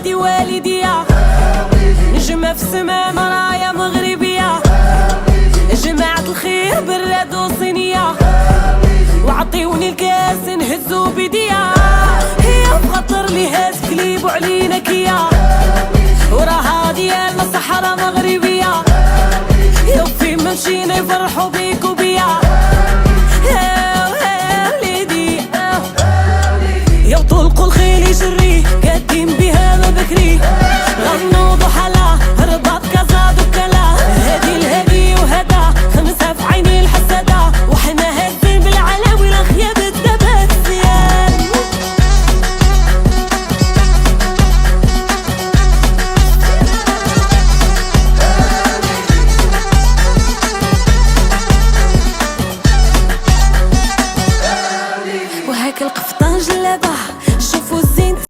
عندي والدية، نجمة في السما مرايا مغربية، جماعة الخير براد وصينية، وعطيوني الكاس نهزو بدية. هي بخطر لي هاز كليب وعلينا كيا، وراها ديالنا صحراء مغربية، يوفي ما مشينا يفرحوا بيكم